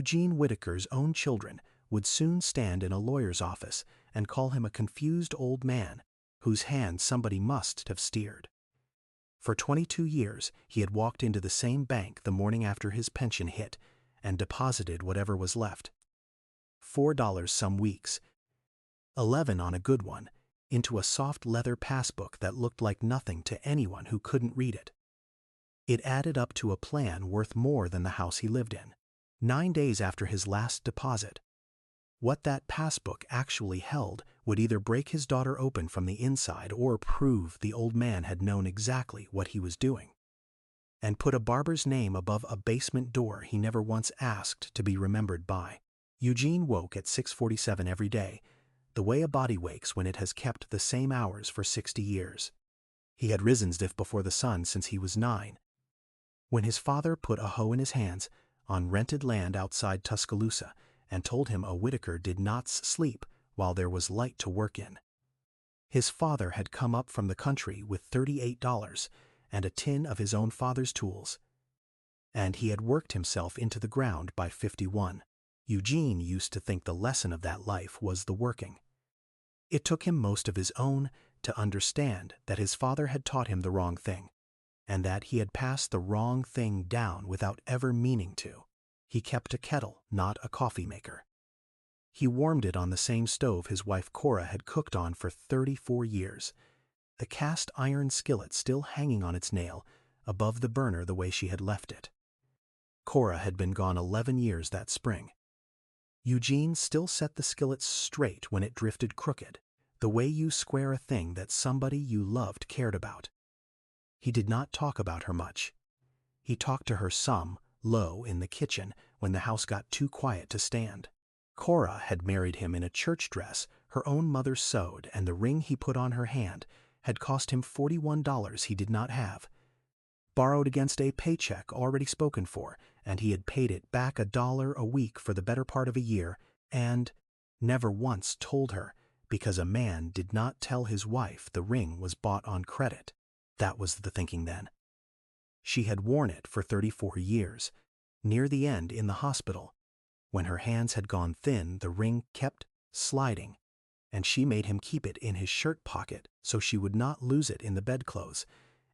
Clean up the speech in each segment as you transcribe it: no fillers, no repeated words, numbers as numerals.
Eugene Whitaker's own children would soon stand in a lawyer's office and call him a confused old man whose hand somebody must have steered. For 22 years, he had walked into the same bank the morning after his pension hit and deposited whatever was left. $4 some weeks, $11 on a good one, into a soft leather passbook that looked like nothing to anyone who couldn't read it. It added up to a plan worth more than the house he lived in. 9 days after his last deposit, what that passbook actually held would either break his daughter open from the inside or prove the old man had known exactly what he was doing, and put a barber's name above a basement door he never once asked to be remembered by. Eugene woke at 6:47 every day, the way a body wakes when it has kept the same hours for 60 years. He had risen stiff before the sun since he was 9. When his father put a hoe in his hands on rented land outside Tuscaloosa and told him a Whitaker did not sleep while there was light to work in. His father had come up from the country with $38 and a tin of his own father's tools, and he had worked himself into the ground by 51. Eugene used to think the lesson of that life was the working. It took him most of his own to understand that his father had taught him the wrong thing, and that he had passed the wrong thing down without ever meaning to. He kept a kettle, not a coffee maker. He warmed it on the same stove his wife Cora had cooked on for 34 years, the cast iron skillet still hanging on its nail above the burner the way she had left it. Cora had been gone 11 years that spring. Eugene still set the skillet straight when it drifted crooked, the way you square a thing that somebody you loved cared about. He did not talk about her much. He talked to her some, low in the kitchen when the house got too quiet to stand. Cora had married him in a church dress her own mother sewed, and the ring he put on her hand had cost him $41 he did not have, borrowed against a paycheck already spoken for, and he had paid it back $1 a week for the better part of a year, and never once told her, because a man did not tell his wife the ring was bought on credit. That was the thinking then. She had worn it for 34 years. Near the end, in the hospital, when her hands had gone thin, the ring kept sliding, and she made him keep it in his shirt pocket so she would not lose it in the bedclothes,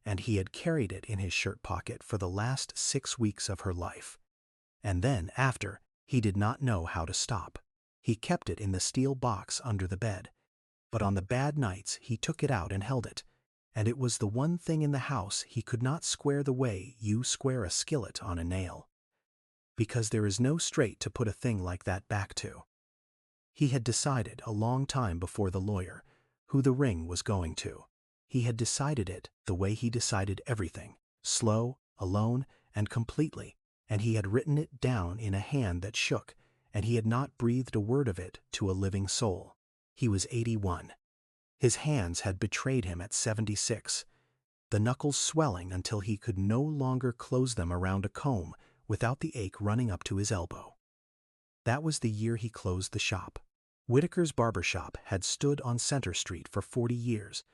and he had carried it in his shirt pocket for the last 6 weeks of her life. And then, after, he did not know how to stop. He kept it in the steel box under the bed, but on the bad nights he took it out and held it, and it was the one thing in the house he could not square the way you square a skillet on a nail, because there is no straight to put a thing like that back to. He had decided a long time before the lawyer who the ring was going to. He had decided it the way he decided everything, slow, alone, and completely, and he had written it down in a hand that shook, and he had not breathed a word of it to a living soul. He was 81. His hands had betrayed him at 76, the knuckles swelling until he could no longer close them around a comb without the ache running up to his elbow. That was the year he closed the shop. Whitaker's barber shop had stood on Center Street for 40 years.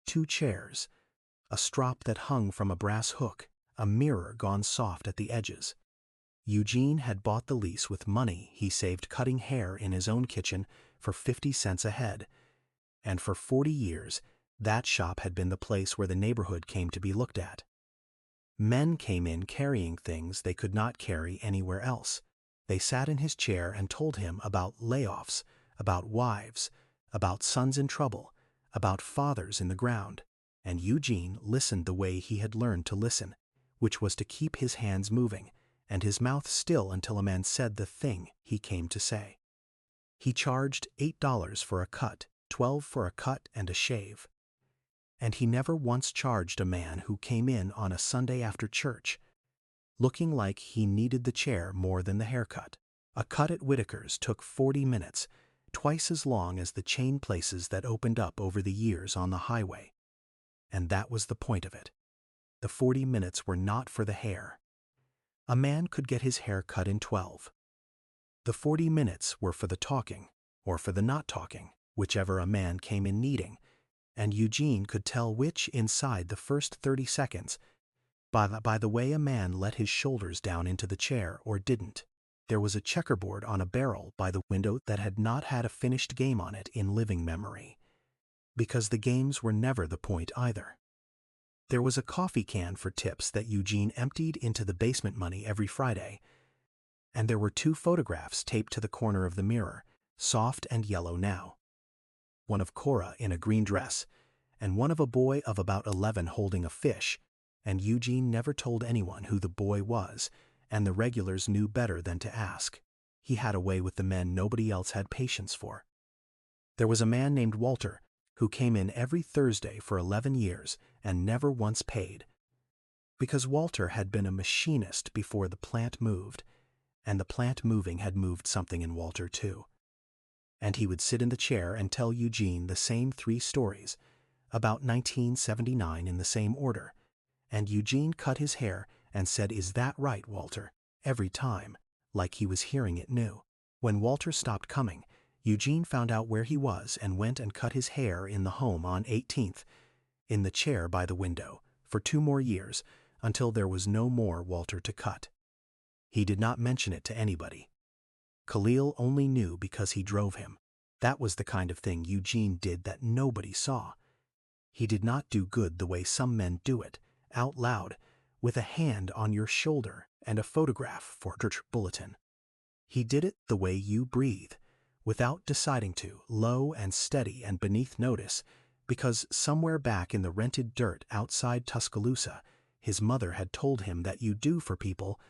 2 chairs, a strop that hung from a brass hook, a mirror gone soft at the edges. Eugene had bought the lease with money he saved cutting hair in his own kitchen for 50 cents a head, and for 40 years that shop had been the place where the neighborhood came to be looked at. Men came in carrying things they could not carry anywhere else. They sat in his chair and told him about layoffs, about wives, about sons in trouble, about fathers in the ground, and Eugene listened the way he had learned to listen, which was to keep his hands moving and his mouth still until a man said the thing he came to say. He charged $8 for a cut, $12 for a cut and a shave. And he never once charged a man who came in on a Sunday after church, looking like he needed the chair more than the haircut. A cut at Whitaker's took 40 minutes, twice as long as the chain places that opened up over the years on the highway. And that was the point of it. The 40 minutes were not for the hair. A man could get his hair cut in 12. The 40 minutes were for the talking, or for the not talking, whichever a man came in needing, and Eugene could tell which inside the first 30 seconds by the way a man let his shoulders down into the chair or didn't. there was a checkerboard on a barrel by the window that had not had a finished game on it in living memory, because the games were never the point either. There was a coffee can for tips that Eugene emptied into the basement money every Friday, and there were 2 photographs taped to the corner of the mirror, soft and yellow now. One of Cora in a green dress, and one of a boy of about 11 holding a fish, and Eugene never told anyone who the boy was, and the regulars knew better than to ask. He had a way with the men nobody else had patience for. There was a man named Walter, who came in every Thursday for 11 years and never once paid, because Walter had been a machinist before the plant moved, and the plant moving had moved something in Walter too. And he would sit in the chair and tell Eugene the same 3 stories, about 1979 in the same order, and Eugene cut his hair and said, "Is that right, Walter?" every time, like he was hearing it new. When Walter stopped coming, Eugene found out where he was and went and cut his hair in the home on 18th, in the chair by the window, for 2 more years, until there was no more Walter to cut. He did not mention it to anybody. Khalil only knew because he drove him. That was the kind of thing Eugene did that nobody saw. He did not do good the way some men do it, out loud, with a hand on your shoulder and a photograph for church bulletin. He did it the way you breathe, without deciding to, low and steady and beneath notice, because somewhere back in the rented dirt outside Tuscaloosa, his mother had told him that you do for people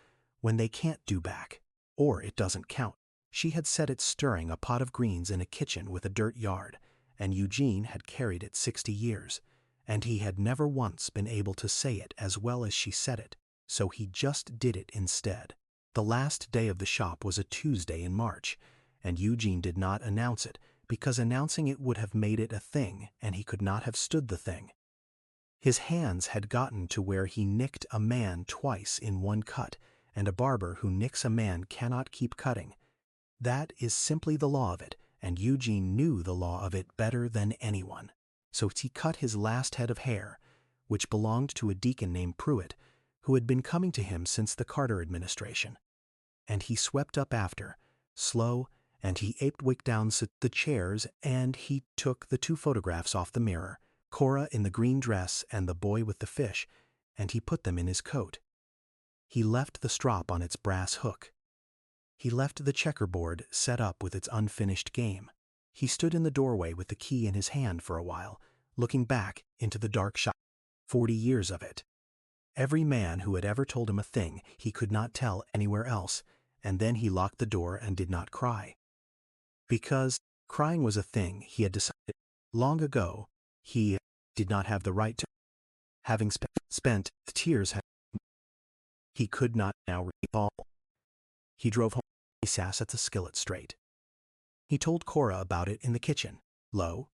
when they can't do back, or it doesn't count. She had said it stirring a pot of greens in a kitchen with a dirt yard, and Eugene had carried it 60 years, and he had never once been able to say it as well as she said it, so he just did it instead. The last day of the shop was a Tuesday in March, and Eugene did not announce it, because announcing it would have made it a thing, and he could not have stood the thing. His hands had gotten to where he nicked a man twice in one cut, and a barber who nicks a man cannot keep cutting. That is simply the law of it, and Eugene knew the law of it better than anyone. So he cut his last head of hair, which belonged to a deacon named Pruitt, who had been coming to him since the Carter administration. And he swept up after, slow, and he aped down the chairs, and he took the 2 photographs off the mirror, Cora in the green dress and the boy with the fish, and he put them in his coat. He left the strop on its brass hook. He left the checkerboard set up with its unfinished game. He stood in the doorway with the key in his hand for a while, looking back into the dark shop. 40 years of it. Every man who had ever told him a thing he could not tell anywhere else, and then he locked the door and did not cry. Because crying was a thing he had decided long ago he did not have the right to. Having spent the tears, he could not now recall. He drove home. He sat at the skillet straight. He told Cora about it in the kitchen. Lo,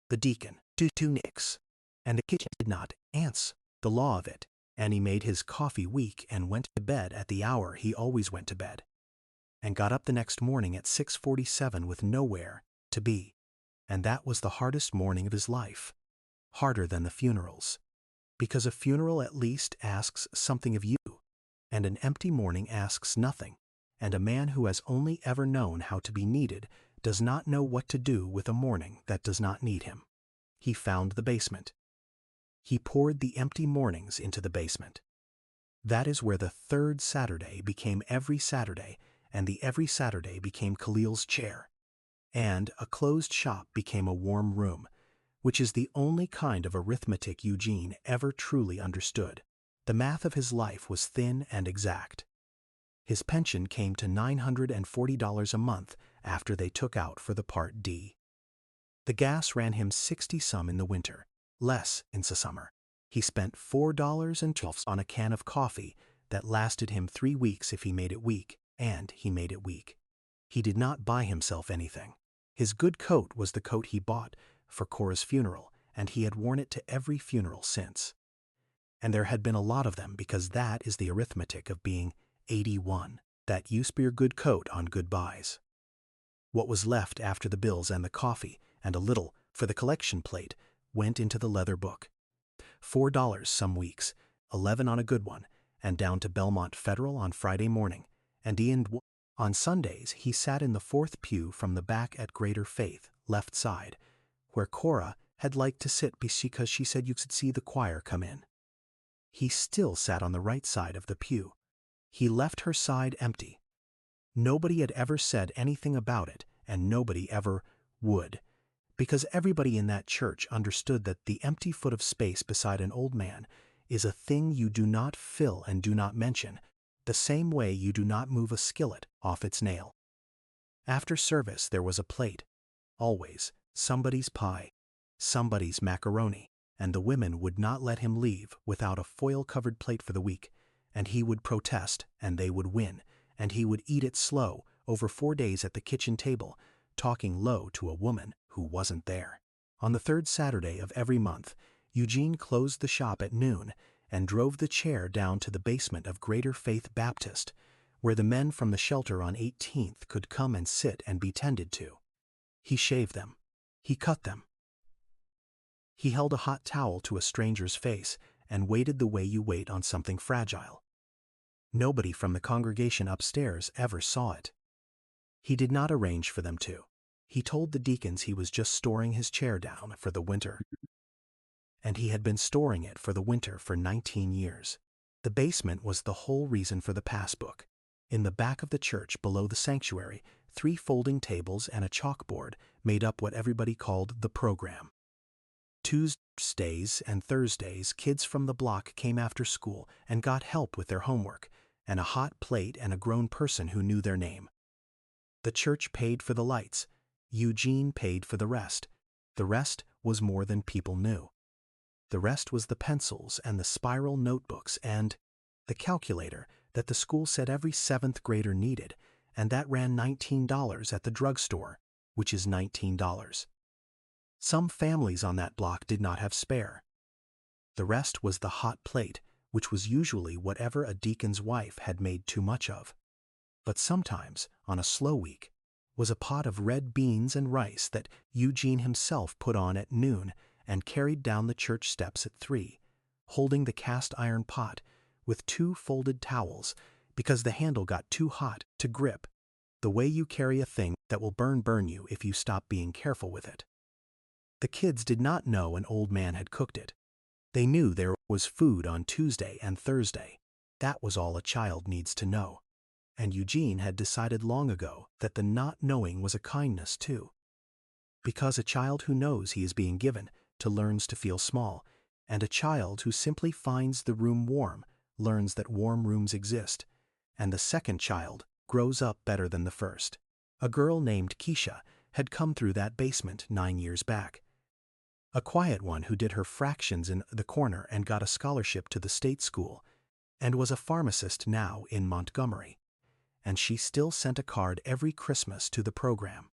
the deacon, two nicks, and the kitchen did not answer the law of it, and he made his coffee weak and went to bed at the hour he always went to bed, and got up the next morning at 6:47 with nowhere to be, and that was the hardest morning of his life, harder than the funerals, because a funeral at least asks something of you, and an empty morning asks nothing. And a man who has only ever known how to be needed does not know what to do with a morning that does not need him. He found the basement. He poured the empty mornings into the basement. That is where the 3rd Saturday became every Saturday, and the every Saturday became Khalil's chair, and a closed shop became a warm room, which is the only kind of arithmetic Eugene ever truly understood. The math of his life was thin and exact. His pension came to $940 a month after they took out for the Part D. The gas ran him 60-some in the winter, less in the summer. He spent $4.12 on a can of coffee that lasted him 3 weeks if he made it weak, and he made it weak. He did not buy himself anything. His good coat was the coat he bought for Cora's funeral, and he had worn it to every funeral since. And there had been a lot of them, because that is the arithmetic of being 81, that you spend your good coat on good buys. What was left after the bills and the coffee, and a little for the collection plate, went into the leather book. $4 some weeks, 11 on a good one, and down to Belmont Federal on Friday morning, and On Sundays, he sat in the fourth pew from the back at Greater Faith, left side, where Cora had liked to sit because she said you could see the choir come in. He still sat on the right side of the pew. He left her side empty. Nobody had ever said anything about it, and nobody ever would, because everybody in that church understood that the empty foot of space beside an old man is a thing you do not fill and do not mention, the same way you do not move a skillet off its nail. After service there was a plate, always somebody's pie, somebody's macaroni, and the women would not let him leave without a foil-covered plate for the week, and he would protest, and they would win, and he would eat it slow over 4 days at the kitchen table, talking low to a woman who wasn't there. On the third Saturday of every month, Eugene closed the shop at noon and drove the chair down to the basement of Greater Faith Baptist, where the men from the shelter on 18th could come and sit and be tended to. He shaved them. He cut them. He held a hot towel to a stranger's face and waited the way you wait on something fragile. Nobody from the congregation upstairs ever saw it. He did not arrange for them to. He told the deacons he was just storing his chair down for the winter. And he had been storing it for the winter for 19 years. The basement was the whole reason for the Passbook. In the back of the church below the sanctuary, 3 folding tables and a chalkboard made up what everybody called the program. Tuesdays and Thursdays, kids from the block came after school and got help with their homework, and a hot plate and a grown person who knew their name. The church paid for the lights. Eugene paid for the rest. The rest was more than people knew. The rest was the pencils and the spiral notebooks and the calculator that the school said every 7th grader needed, and that ran $19 at the drugstore, which is $19. Some families on that block did not have spare. The rest was the hot plate, which was usually whatever a deacon's wife had made too much of. But sometimes, on a slow week, was a pot of red beans and rice that Eugene himself put on at noon and carried down the church steps at 3, holding the cast-iron pot with 2 folded towels because the handle got too hot to grip, the way you carry a thing that will burn you if you stop being careful with it. The kids did not know an old man had cooked it. They knew there was food on Tuesday and Thursday. That was all a child needs to know. And Eugene had decided long ago that the not knowing was a kindness too. Because a child who knows he is being given to learns to feel small, and a child who simply finds the room warm learns that warm rooms exist, and the second child grows up better than the first. A girl named Keisha had come through that basement 9 years back. A quiet one who did her fractions in the corner and got a scholarship to the state school, and was a pharmacist now in Montgomery. And she still sent a card every Christmas to the program,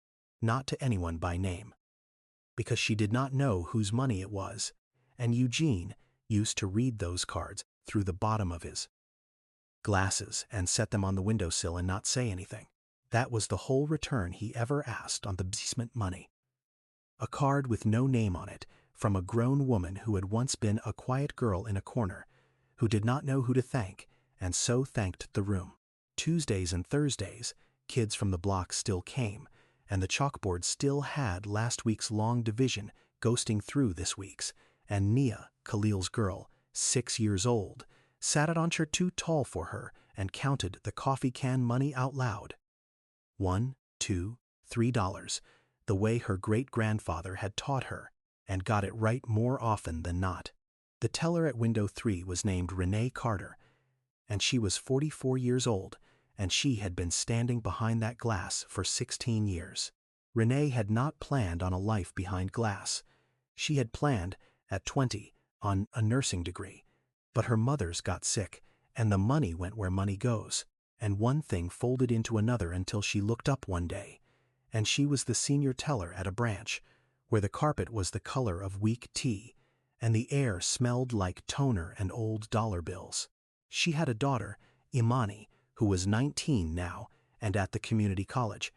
not to anyone by name, because she did not know whose money it was, and Eugene used to read those cards through the bottom of his glasses and set them on the windowsill and not say anything. That was the whole return he ever asked on the basement money. A card with no name on it from a grown woman who had once been a quiet girl in a corner, who did not know who to thank, and so thanked the room. Tuesdays and Thursdays, kids from the block still came, and the chalkboard still had last week's long division ghosting through this week's, and Nia, Khalil's girl, 6 years old, sat at on chair too tall for her and counted the coffee can money out loud. $1, $2, $3, the way her great-grandfather had taught her, and got it right more often than not. The teller at window 3 was named Renee Carter, and she was 44 years old, and she had been standing behind that glass for 16 years. Renee had not planned on a life behind glass. She had planned, at 20, on a nursing degree, but her mother's got sick, and the money went where money goes, and one thing folded into another until she looked up one day, and she was the senior teller at a branch, where the carpet was the color of weak tea, and the air smelled like toner and old dollar bills. She had a daughter, Imani, who was 19 now and at the community college,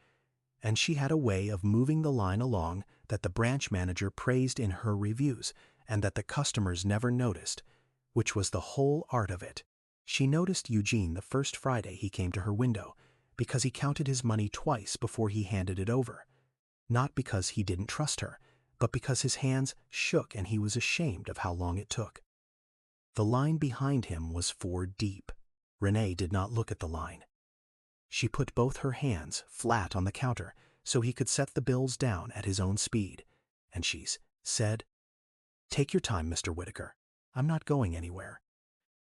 and she had a way of moving the line along that the branch manager praised in her reviews and that the customers never noticed, which was the whole art of it. She noticed Eugene the first Friday he came to her window because he counted his money twice before he handed it over. Not because he didn't trust her, but because his hands shook and he was ashamed of how long it took. The line behind him was 4 deep. Renee did not look at the line. She put both her hands flat on the counter so he could set the bills down at his own speed, and she said, "Take your time, Mr. Whitaker. I'm not going anywhere."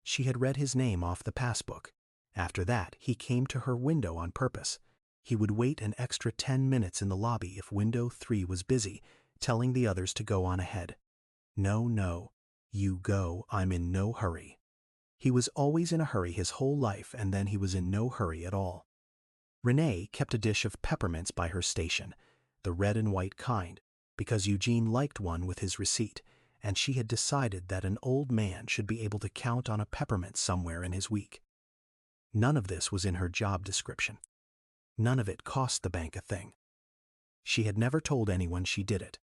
She had read his name off the passbook. After that, he came to her window on purpose. He would wait an extra 10 minutes in the lobby if window 3 was busy, telling the others to go on ahead. "No, no, you go, I'm in no hurry." He was always in a hurry his whole life, and then he was in no hurry at all. Renee kept a dish of peppermints by her station, the red and white kind, because Eugene liked one with his receipt, and she had decided that an old man should be able to count on a peppermint somewhere in his week. None of this was in her job description. None of it cost the bank a thing. She had never told anyone she did it.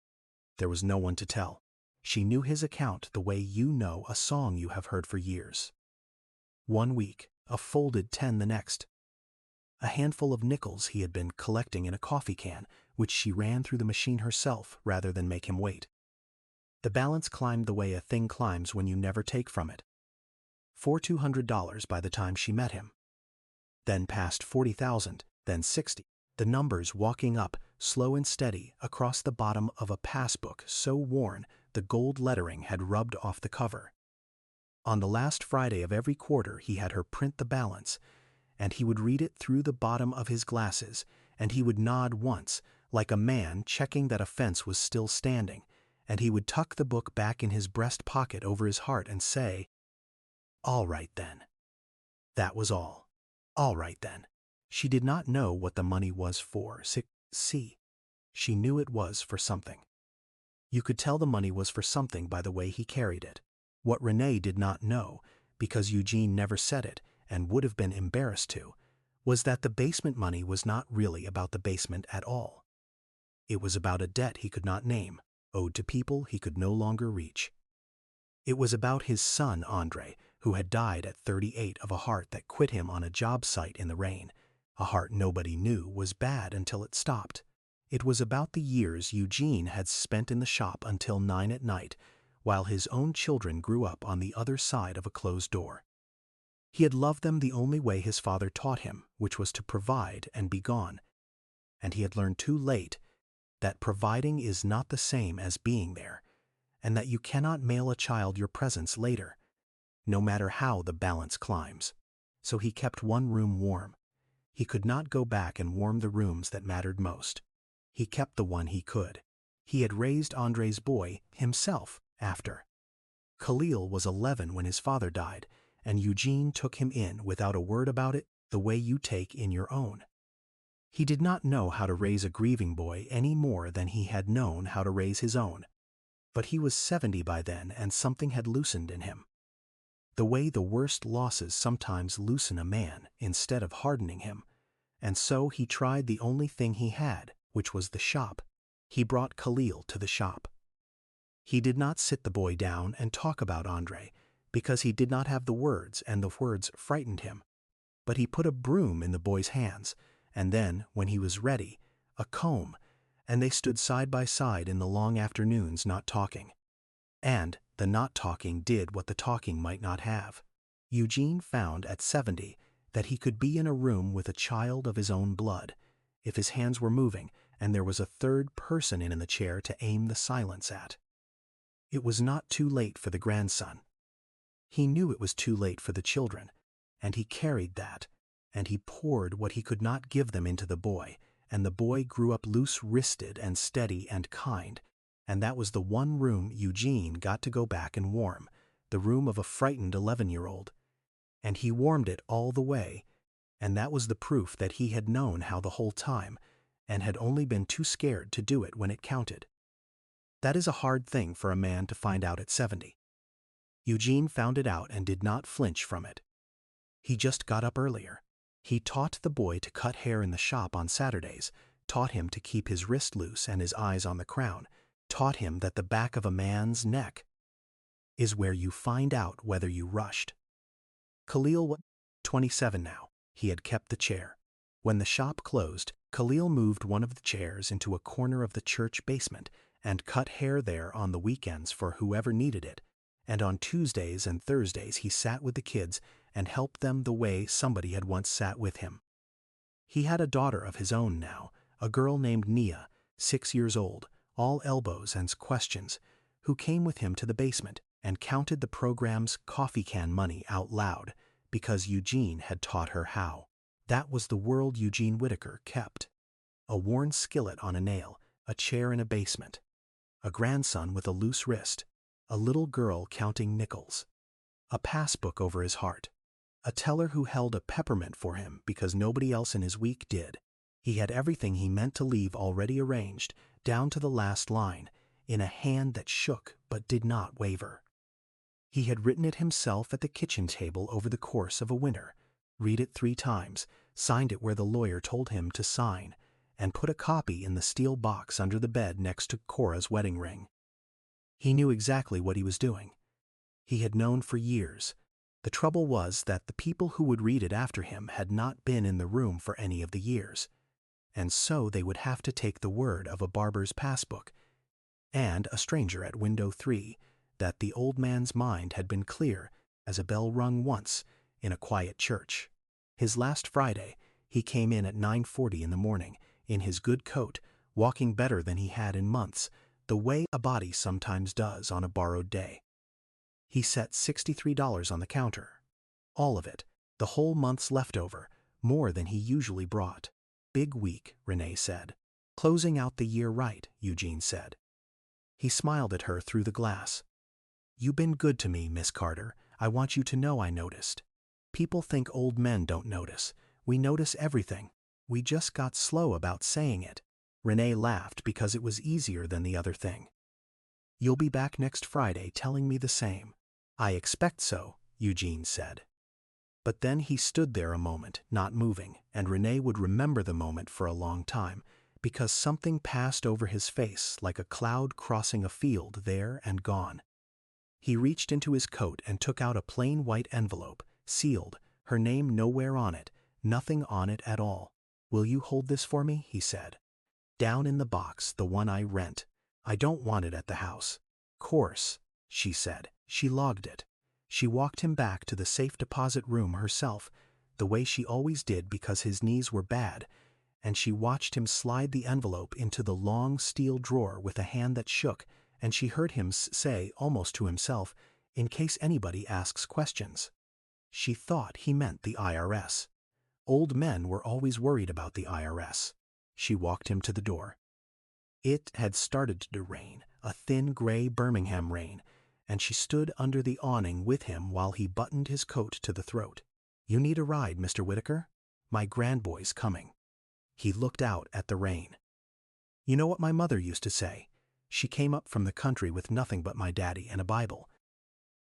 There was no one to tell. She knew his account the way you know a song you have heard for years. 1 week, a folded 10 the next. A handful of nickels he had been collecting in a coffee can, which she ran through the machine herself rather than make him wait. The balance climbed the way a thing climbs when you never take from it. $4,200 by the time she met him. Then past 40,000, then 60. The numbers walking up, slow and steady, across the bottom of a passbook so worn the gold lettering had rubbed off the cover. On the last Friday of every quarter he had her print the balance, and he would read it through the bottom of his glasses, and he would nod once, like a man checking that a fence was still standing, and he would tuck the book back in his breast pocket over his heart and say, "All right then." That was all. All right then. She did not know what the money was for. See, she knew it was for something. You could tell the money was for something by the way he carried it. What Renee did not know, because Eugene never said it and would have been embarrassed to, was that the basement money was not really about the basement at all. It was about a debt he could not name, owed to people he could no longer reach. It was about his son, Andre, who had died at 38 of a heart that quit him on a job site in the rain, a heart nobody knew was bad until it stopped. It was about the years Eugene had spent in the shop until 9 at night, while his own children grew up on the other side of a closed door. He had loved them the only way his father taught him, which was to provide and be gone. And he had learned too late that providing is not the same as being there, and that you cannot mail a child your presents later, no matter how the balance climbs. So he kept one room warm. He could not go back and warm the rooms that mattered most. He kept the one he could. He had raised Andre's boy himself after. Khalil was 11 when his father died, and Eugene took him in without a word about it, the way you take in your own. He did not know how to raise a grieving boy any more than he had known how to raise his own. But he was 70 by then, and something had loosened in him. The way the worst losses sometimes loosen a man instead of hardening him. And so he tried the only thing he had, which was the shop. He brought Khalil to the shop. He did not sit the boy down and talk about Andre, because he did not have the words, and the words frightened him. But he put a broom in the boy's hands, and then, when he was ready, a comb, and they stood side by side in the long afternoons not talking. And the not talking did what the talking might not have. Eugene found at 70 that he could be in a room with a child of his own blood, if his hands were moving and there was a third person in the chair to aim the silence at. It was not too late for the grandson. He knew it was too late for the children, and he carried that, and he poured what he could not give them into the boy, and the boy grew up loose-wristed and steady and kind, and that was the one room Eugene got to go back and warm, the room of a frightened 11-year-old. And he warmed it all the way, and that was the proof that he had known how the whole time, and had only been too scared to do it when it counted. That is a hard thing for a man to find out at 70. Eugene found it out and did not flinch from it. He just got up earlier. He taught the boy to cut hair in the shop on Saturdays, taught him to keep his wrist loose and his eyes on the crown, taught him that the back of a man's neck is where you find out whether you rushed. Khalil was 27 now. He had kept the chair. When the shop closed, Khalil moved one of the chairs into a corner of the church basement and cut hair there on the weekends for whoever needed it, and on Tuesdays and Thursdays he sat with the kids and helped them the way somebody had once sat with him. He had a daughter of his own now, a girl named Nia, 6 years old, all elbows and questions, who came with him to the basement and counted the program's coffee can money out loud because Eugene had taught her how. That was the world Eugene Whitaker kept. A worn skillet on a nail, a chair in a basement, a grandson with a loose wrist, a little girl counting nickels, a passbook over his heart, a teller who held a peppermint for him because nobody else in his week did. He had everything he meant to leave already arranged, down to the last line, in a hand that shook but did not waver. He had written it himself at the kitchen table over the course of a winter, read it 3 times, signed it where the lawyer told him to sign, and put a copy in the steel box under the bed next to Cora's wedding ring. He knew exactly what he was doing. He had known for years. The trouble was that the people who would read it after him had not been in the room for any of the years, and so they would have to take the word of a barber's passbook and a stranger at window 3 that the old man's mind had been clear as a bell rung once in a quiet church. His last Friday, he came in at 9:40 in the morning, in his good coat, walking better than he had in months, the way a body sometimes does on a borrowed day. He set $63 on the counter. All of it, the whole month's leftover, more than he usually brought. Big week, Renee said. Closing out the year right, Eugene said. He smiled at her through the glass. "You've been good to me, Miss Carter. I want you to know I noticed. People think old men don't notice. We notice everything. We just got slow about saying it." Renee laughed because it was easier than the other thing. "You'll be back next Friday telling me the same." "I expect so," Eugene said. But then he stood there a moment, not moving, and Renee would remember the moment for a long time, because something passed over his face like a cloud crossing a field there and gone. He reached into his coat and took out a plain white envelope, sealed, her name nowhere on it, nothing on it at all. "Will you hold this for me?" he said. "Down in the box, the one I rent. I don't want it at the house." "Course," she said. She logged it. She walked him back to the safe deposit room herself, the way she always did because his knees were bad, and she watched him slide the envelope into the long steel drawer with a hand that shook, and she heard him say, almost to himself, "In case anybody asks questions." She thought he meant the IRS. Old men were always worried about the IRS. She walked him to the door. It had started to rain, a thin gray Birmingham rain, and she stood under the awning with him while he buttoned his coat to the throat. "You need a ride, Mr. Whitaker? My grandboy's coming." He looked out at the rain. "You know what my mother used to say? She came up from the country with nothing but my daddy and a Bible.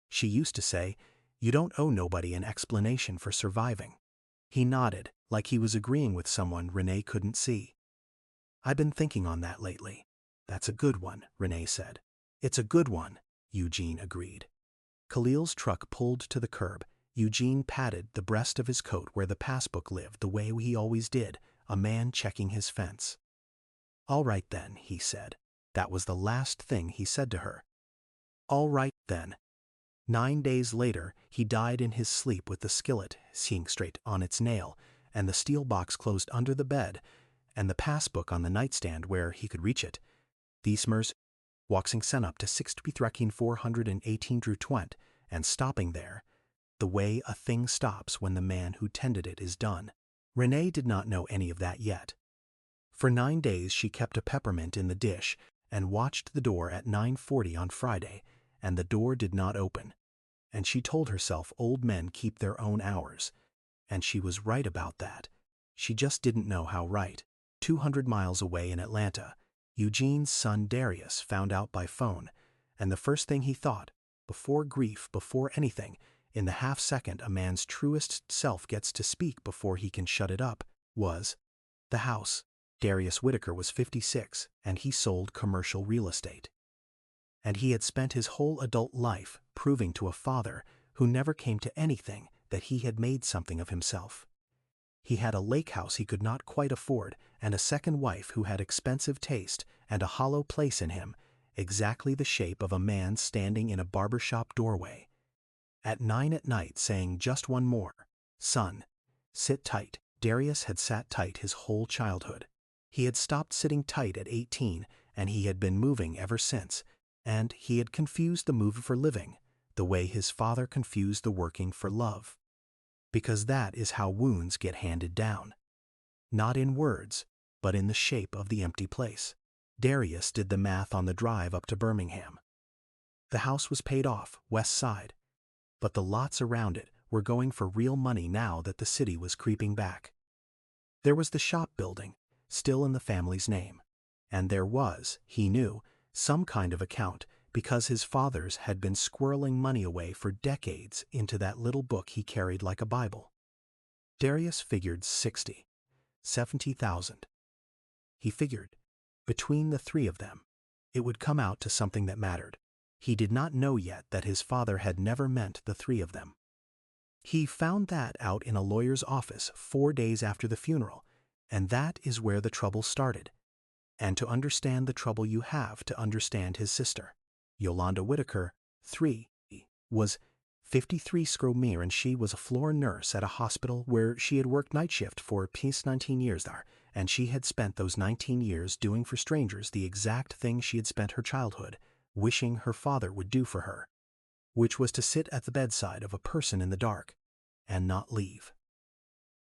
She used to say, 'You don't owe nobody an explanation for surviving.'" He nodded, like he was agreeing with someone Renee couldn't see. "I've been thinking on that lately." "That's a good one," Renee said. "It's a good one," Eugene agreed. Khalil's truck pulled to the curb. Eugene patted the breast of his coat where the passbook lived the way he always did, a man checking his fence. "All right then," he said. That was the last thing he said to her. "All right then." 9 days later, he died in his sleep with the skillet seeing straight on its nail, and the steel box closed under the bed, and the passbook on the nightstand where he could reach it. Diesmers walking sen up to 63,418 and stopping there, the way a thing stops when the man who tended it is done. Renee did not know any of that yet. For 9 days she kept a peppermint in the dish and watched the door at 9:40 on Friday, and the door did not open. And she told herself old men keep their own hours, and she was right about that. She just didn't know how right. 200 miles away in Atlanta, Eugene's son Darius found out by phone, and the first thing he thought, before grief, before anything, in the half-second a man's truest self gets to speak before he can shut it up, was the house. Darius Whitaker was 56, and he sold commercial real estate. And he had spent his whole adult life proving to a father who never came to anything that he had made something of himself. He had a lake house he could not quite afford, and a second wife who had expensive taste and a hollow place in him, exactly the shape of a man standing in a barbershop doorway. At 9 at night saying just one more, "Son, sit tight." Darius had sat tight his whole childhood. He had stopped sitting tight at 18, and he had been moving ever since, and he had confused the move for living, the way his father confused the working for love. Because that is how wounds get handed down. Not in words, but in the shape of the empty place. Darius did the math on the drive up to Birmingham. The house was paid off, west side, but the lots around it were going for real money now that the city was creeping back. There was the shop building, still in the family's name. And there was, he knew, some kind of account because his fathers had been squirreling money away for decades into that little book he carried like a Bible. Darius figured 70,000. He figured, between the three of them, it would come out to something that mattered. He did not know yet that his father had never meant the three of them. He found that out in a lawyer's office 4 days after the funeral, and that is where the trouble started. And to understand the trouble you have to understand his sister. Yolanda Whitaker, 3, was 53 Scromere, and she was a floor nurse at a hospital where she had worked night shift for 19 years there, and she had spent those 19 years doing for strangers the exact thing she had spent her childhood wishing her father would do for her, which was to sit at the bedside of a person in the dark and not leave.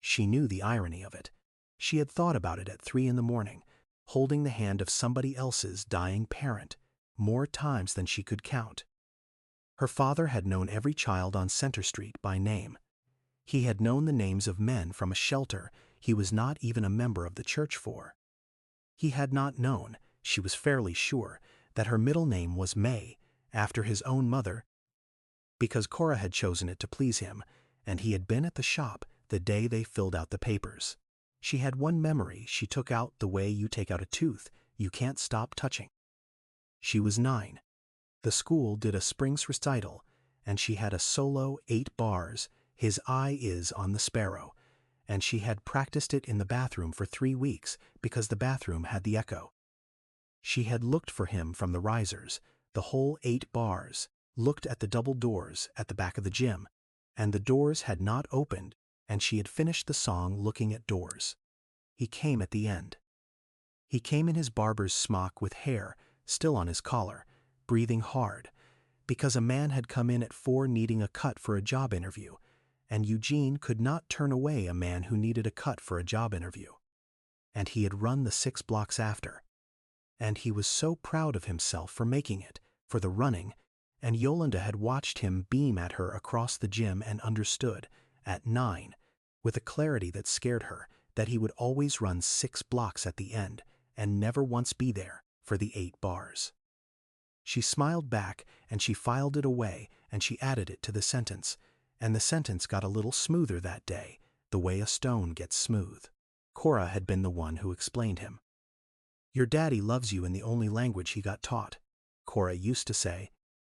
She knew the irony of it. She had thought about it at 3 in the morning, holding the hand of somebody else's dying parent, more times than she could count. Her father had known every child on Center Street by name. He had known the names of men from a shelter he was not even a member of the church for. He had not known, she was fairly sure, that her middle name was May, after his own mother, because Cora had chosen it to please him, and he had been at the shop the day they filled out the papers. She had one memory she took out the way you take out a tooth you can't stop touching. She was 9. The school did a Springs recital, and she had a solo 8 bars, "His eye is on the sparrow," and she had practiced it in the bathroom for 3 weeks because the bathroom had the echo. She had looked for him from the risers, the whole 8 bars, looked at the double doors at the back of the gym, and the doors had not opened, and she had finished the song looking at doors. He came at the end. He came in his barber's smock with hair still on his collar, breathing hard, because a man had come in at 4 needing a cut for a job interview, and Eugene could not turn away a man who needed a cut for a job interview. And he had run the 6 blocks after. And he was so proud of himself for making it, for the running, and Yolanda had watched him beam at her across the gym and understood, at 9, with a clarity that scared her, that he would always run 6 blocks at the end and never once be there for the 8 bars. She smiled back, and she filed it away, and she added it to the sentence, and the sentence got a little smoother that day, the way a stone gets smooth. Cora had been the one who explained him. "Your daddy loves you in the only language he got taught," Cora used to say,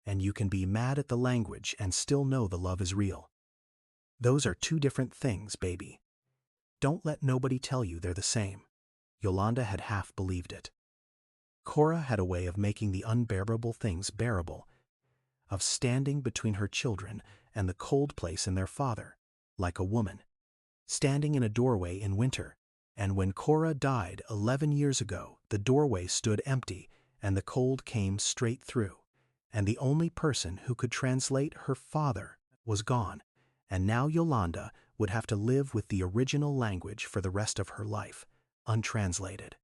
"and you can be mad at the language and still know the love is real. Those are 2 different things, baby. Don't let nobody tell you they're the same." Yolanda had half believed it. Cora had a way of making the unbearable things bearable, of standing between her children and the cold place in their father, like a woman, standing in a doorway in winter, and when Cora died 11 years ago, the doorway stood empty and the cold came straight through, and the only person who could translate her father was gone, and now Yolanda would have to live with the original language for the rest of her life, untranslated.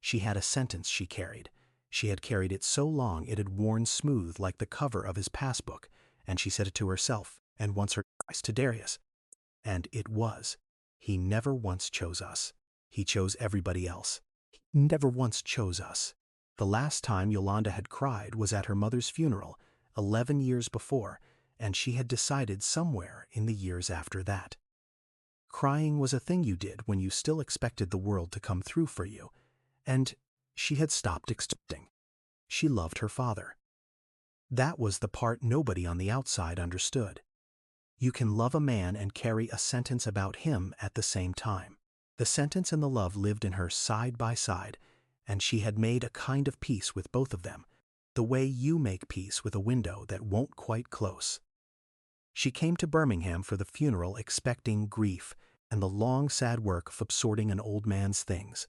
She had a sentence she carried. She had carried it so long it had worn smooth like the cover of his passbook, and she said it to herself, and once or twice to Darius. And it was, "He never once chose us. He chose everybody else. He never once chose us." The last time Yolanda had cried was at her mother's funeral, 11 years before, and she had decided somewhere in the years after that. Crying was a thing you did when you still expected the world to come through for you. And she had stopped expecting. She loved her father. That was the part nobody on the outside understood. You can love a man and carry a sentence about him at the same time. The sentence and the love lived in her side by side, and she had made a kind of peace with both of them, the way you make peace with a window that won't quite close. She came to Birmingham for the funeral expecting grief and the long sad work of absorbing an old man's things,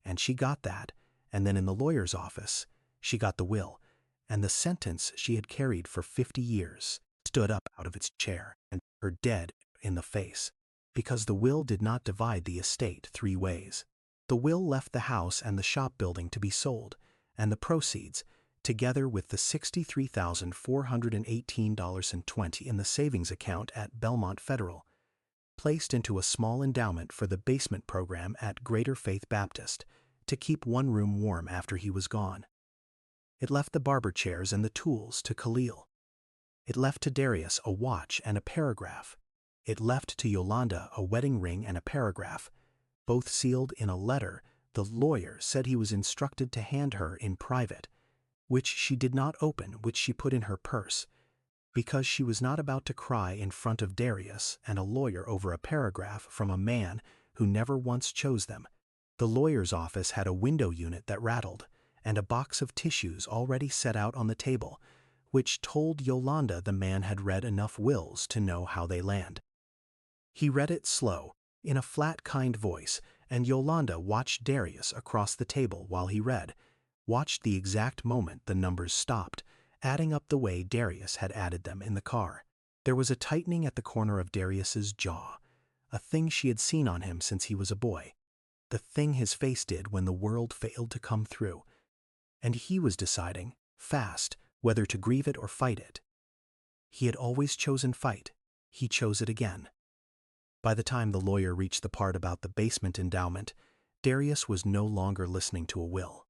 and she got that, and then in the lawyer's office, she got the will, and the sentence she had carried for 50 years stood up out of its chair and her dead in the face, because the will did not divide the estate 3 ways. The will left the house and the shop building to be sold, and the proceeds, together with the $63,418.20 in the savings account at Belmont Federal, placed into a small endowment for the basement program at Greater Faith Baptist to keep one room warm after he was gone. It left the barber chairs and the tools to Khalil. It left to Darius a watch and a paragraph. It left to Yolanda a wedding ring and a paragraph, both sealed in a letter the lawyer said he was instructed to hand her in private, which she did not open, which she put in her purse, because she was not about to cry in front of Darius and a lawyer over a paragraph from a man who never once chose them. The lawyer's office had a window unit that rattled, and a box of tissues already set out on the table, which told Yolanda the man had read enough wills to know how they land. He read it slow, in a flat, kind voice, and Yolanda watched Darius across the table while he read, watched the exact moment the numbers stopped, adding up the way Darius had added them in the car. There was a tightening at the corner of Darius's jaw, a thing she had seen on him since he was a boy, the thing his face did when the world failed to come through, and he was deciding, fast, whether to grieve it or fight it. He had always chosen fight. He chose it again. By the time the lawyer reached the part about the basement endowment, Darius was no longer listening to a will.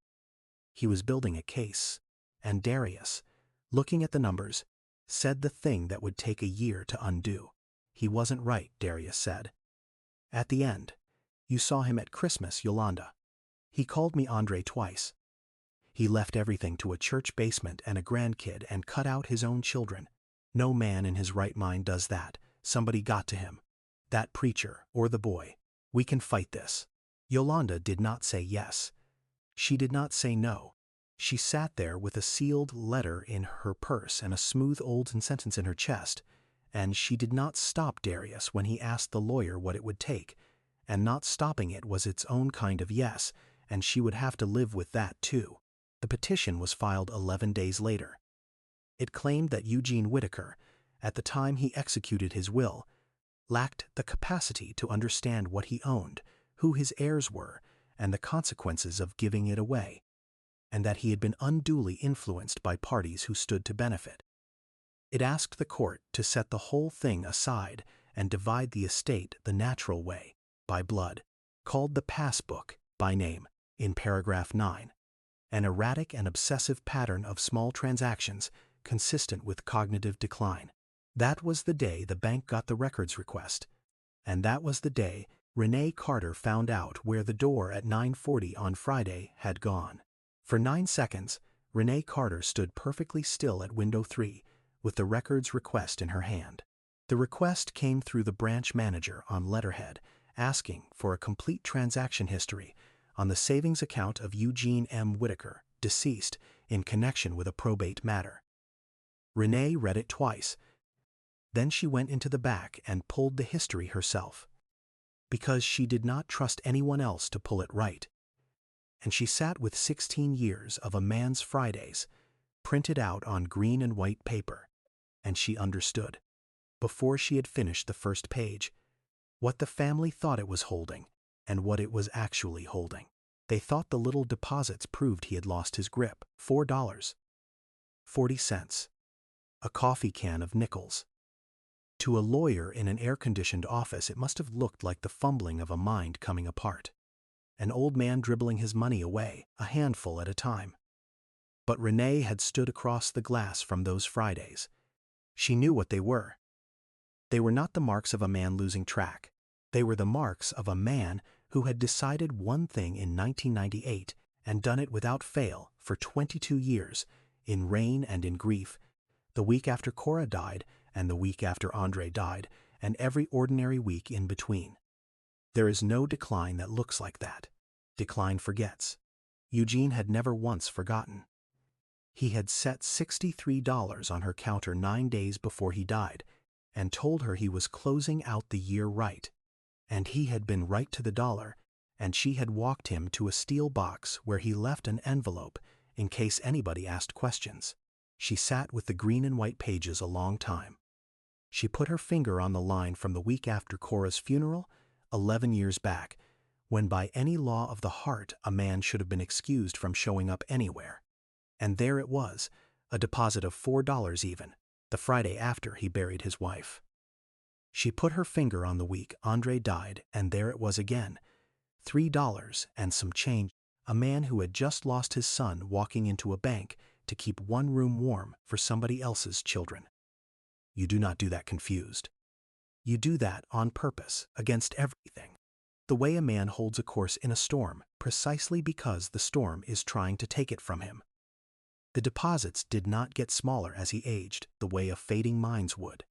He was building a case, and Darius, looking at the numbers, said the thing that would take a year to undo. He wasn't right, Darius said. At the end, you saw him at Christmas, Yolanda. He called me Andre twice. He left everything to a church basement and a grandkid and cut out his own children. No man in his right mind does that. Somebody got to him. That preacher, or the boy. We can fight this. Yolanda did not say yes. She did not say no. She sat there with a sealed letter in her purse and a smooth old sentence in her chest, and she did not stop Darius when he asked the lawyer what it would take, and not stopping it was its own kind of yes, and she would have to live with that too. The petition was filed 11 days later. It claimed that Eugene Whitaker, at the time he executed his will, lacked the capacity to understand what he owned, who his heirs were, and the consequences of giving it away, and that he had been unduly influenced by parties who stood to benefit. It asked the court to set the whole thing aside and divide the estate the natural way, by blood, called the Passbook by name, in paragraph 9. An erratic and obsessive pattern of small transactions consistent with cognitive decline. That was the day the bank got the records request, and that was the day Renee Carter found out where the door at 9:40 on Friday had gone. For 9 seconds, Renee Carter stood perfectly still at window 3, with the records request in her hand. The request came through the branch manager on letterhead, asking for a complete transaction history on the savings account of Eugene M. Whitaker, deceased, in connection with a probate matter. Renee read it twice. Then she went into the back and pulled the history herself, because she did not trust anyone else to pull it right. And she sat with 16 years of a man's Fridays, printed out on green and white paper, and she understood, before she had finished the first page, what the family thought it was holding and what it was actually holding. They thought the little deposits proved he had lost his grip. $4.40. A coffee can of nickels. To a lawyer in an air-conditioned office, it must have looked like the fumbling of a mind coming apart. An old man dribbling his money away, a handful at a time. But Renee had stood across the glass from those Fridays. She knew what they were. They were not the marks of a man losing track. They were the marks of a man who had decided one thing in 1998 and done it without fail for 22 years, in rain and in grief, the week after Cora died and the week after Andre died, and every ordinary week in between. There is no decline that looks like that. Decline forgets. Eugene had never once forgotten. He had set $63 on her counter 9 days before he died, and told her he was closing out the year right. And he had been right to the dollar, and she had walked him to a steel box where he left an envelope in case anybody asked questions. She sat with the green and white pages a long time. She put her finger on the line from the week after Cora's funeral, 11 years back, when by any law of the heart a man should have been excused from showing up anywhere. And there it was, a deposit of $4 even, the Friday after he buried his wife. She put her finger on the week Andre died, and there it was again, $3 and some change. A man who had just lost his son walking into a bank to keep one room warm for somebody else's children. You do not do that confused. You do that on purpose, against everything. The way a man holds a course in a storm, precisely because the storm is trying to take it from him. The deposits did not get smaller as he aged, the way of fading mines would.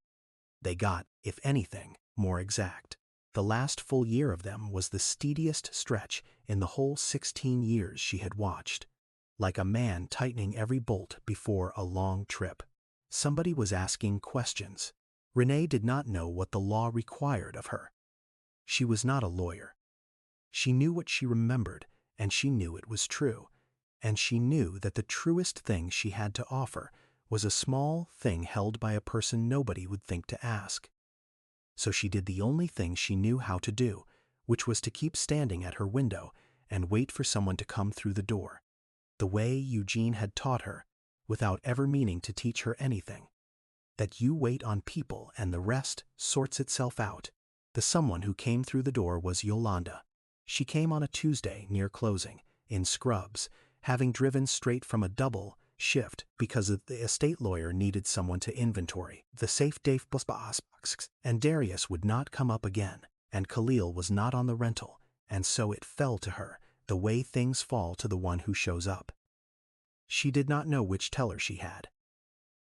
They got, if anything, more exact. The last full year of them was the steadiest stretch in the whole 16 years she had watched. Like a man tightening every bolt before a long trip. Somebody was asking questions. Renee did not know what the law required of her. She was not a lawyer. She knew what she remembered, and she knew it was true. And she knew that the truest thing she had to offer was a small thing held by a person nobody would think to ask. So she did the only thing she knew how to do, which was to keep standing at her window and wait for someone to come through the door, the way Eugene had taught her, without ever meaning to teach her anything. That you wait on people and the rest sorts itself out. The someone who came through the door was Yolanda. She came on a Tuesday near closing, in scrubs, having driven straight from a double shift because the estate lawyer needed someone to inventory the safe Dave boxes, and Darius would not come up again, and Khalil was not on the rental, and so it fell to her, the way things fall to the one who shows up. She did not know which teller she had.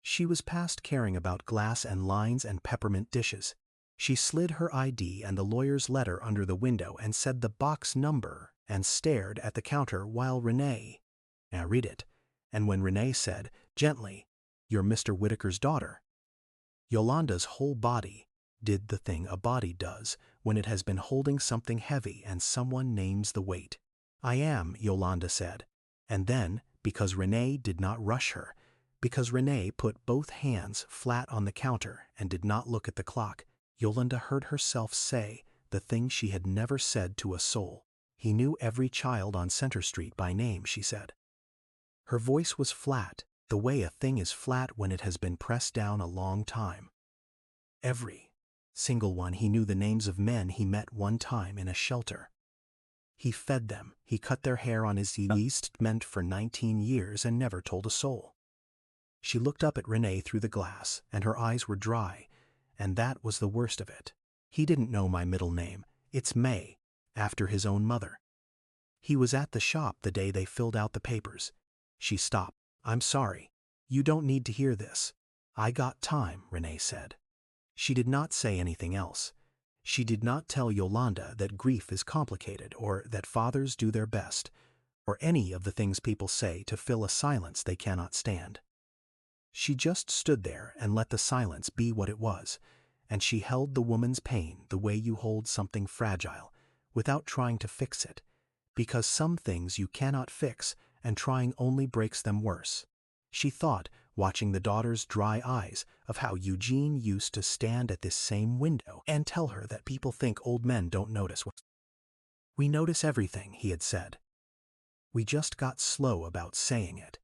She was past caring about glass and lines and peppermint dishes. She slid her ID and the lawyer's letter under the window and said the box number and stared at the counter while Renee, "Now read it." And when Renee said, gently, "You're Mr. Whitaker's daughter," Yolanda's whole body did the thing a body does when it has been holding something heavy and someone names the weight. "I am," Yolanda said. And then, because Renee did not rush her, because Renee put both hands flat on the counter and did not look at the clock, Yolanda heard herself say the thing she had never said to a soul. "He knew every child on Center Street by name," she said. Her voice was flat, the way a thing is flat when it has been pressed down a long time. Every single one. He knew the names of men he met one time in a shelter. He fed them, he cut their hair on his yeast meant for 19 years and never told a soul. She looked up at Renee through the glass, and her eyes were dry, and that was the worst of it. "He didn't know my middle name. It's May, after his own mother. He was at the shop the day they filled out the papers." She stopped. "I'm sorry. You don't need to hear this. I got time," Renee said. She did not say anything else. She did not tell Yolanda that grief is complicated or that fathers do their best, or any of the things people say to fill a silence they cannot stand. She just stood there and let the silence be what it was, and she held the woman's pain the way you hold something fragile, without trying to fix it, because some things you cannot fix and trying only breaks them worse. She thought, watching the daughter's dry eyes, of how Eugene used to stand at this same window and tell her that people think old men don't notice what. "We notice everything," he had said. "We just got slow about saying it."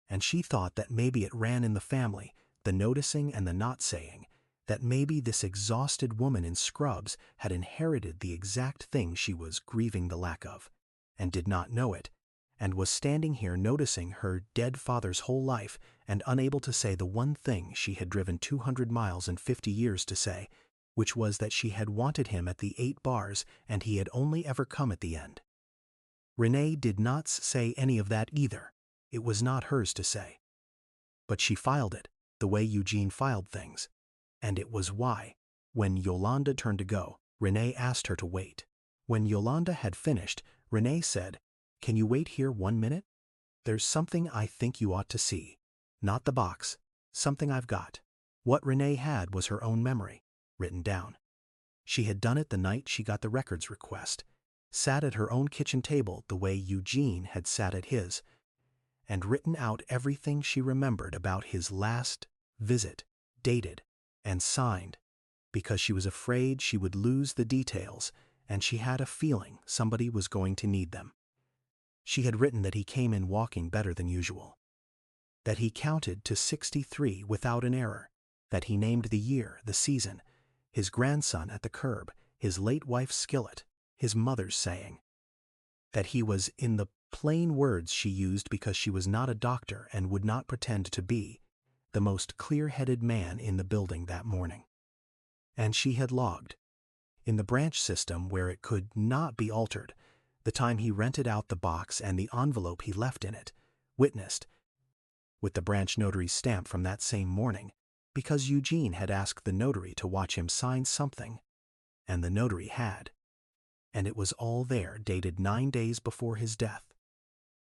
And she thought that maybe it ran in the family, the noticing and the not saying, that maybe this exhausted woman in scrubs had inherited the exact thing she was grieving the lack of, and did not know it, and was standing here noticing her dead father's whole life and unable to say the one thing she had driven 200 miles in 50 years to say, which was that she had wanted him at the 8 bars and he had only ever come at the end. Renee did not say any of that either. It was not hers to say. But she filed it, the way Eugene filed things. And it was why. When Yolanda turned to go, Renee asked her to wait. When Yolanda had finished, Renee said, "Can you wait here 1 minute? There's something I think you ought to see. Not the box, something I've got." What Renee had was her own memory, written down. She had done it the night she got the records request, sat at her own kitchen table the way Eugene had sat at his, and written out everything she remembered about his last visit, dated and signed, because she was afraid she would lose the details, and she had a feeling somebody was going to need them. She had written that he came in walking better than usual, that he counted to 63 without an error, that he named the year, the season, his grandson at the curb, his late wife's skillet, his mother's saying, that he was, in the plain words she used because she was not a doctor and would not pretend to be, the most clear-headed man in the building that morning. And she had logged, in the branch system where it could not be altered, the time he rented out the box and the envelope he left in it, witnessed, with the branch notary's stamp from that same morning, because Eugene had asked the notary to watch him sign something, and the notary had. And it was all there, dated 9 days before his death.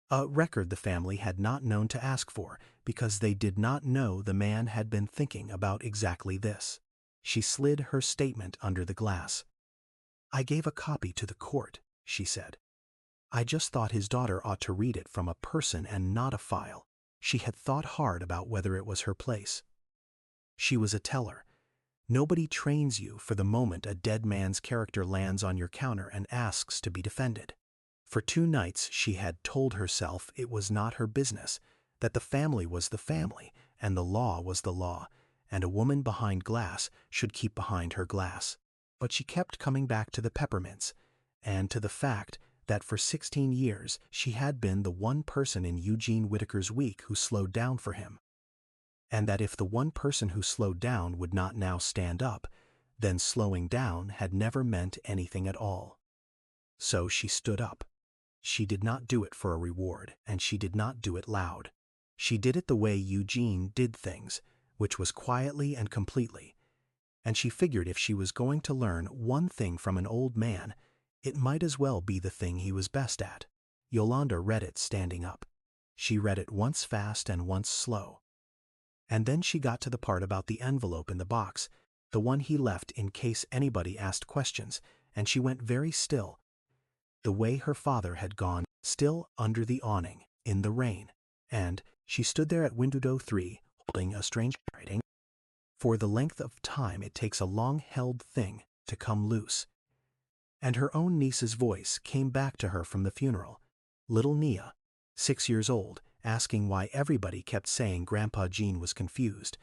A record the family had not known to ask for, because they did not know the man had been thinking about exactly this. She slid her statement under the glass. "I gave a copy to the court," she said. "I just thought his daughter ought to read it from a person and not a file." She had thought hard about whether it was her place. She was a teller. Nobody trains you for the moment a dead man's character lands on your counter and asks to be defended. For 2 nights she had told herself it was not her business, that the family was the family, and the law was the law, and a woman behind glass should keep behind her glass. But she kept coming back to the peppermints, and to the fact that for 16 years she had been the one person in Eugene Whitaker's week who slowed down for him, and that if the one person who slowed down would not now stand up, then slowing down had never meant anything at all. So she stood up. She did not do it for a reward, and she did not do it loud. She did it the way Eugene did things, which was quietly and completely, and she figured if she was going to learn one thing from an old man, it might as well be the thing he was best at. Yolanda read it standing up. She read it once fast and once slow. And then she got to the part about the envelope in the box, the one he left in case anybody asked questions, and she went very still, the way her father had gone, still under the awning, in the rain, and she stood there at window 3, holding a strange writing. For the length of time it takes a long-held thing to come loose. And her own niece's voice came back to her from the funeral, little Nia, 6 years old, asking why everybody kept saying Grandpa Gene was confused,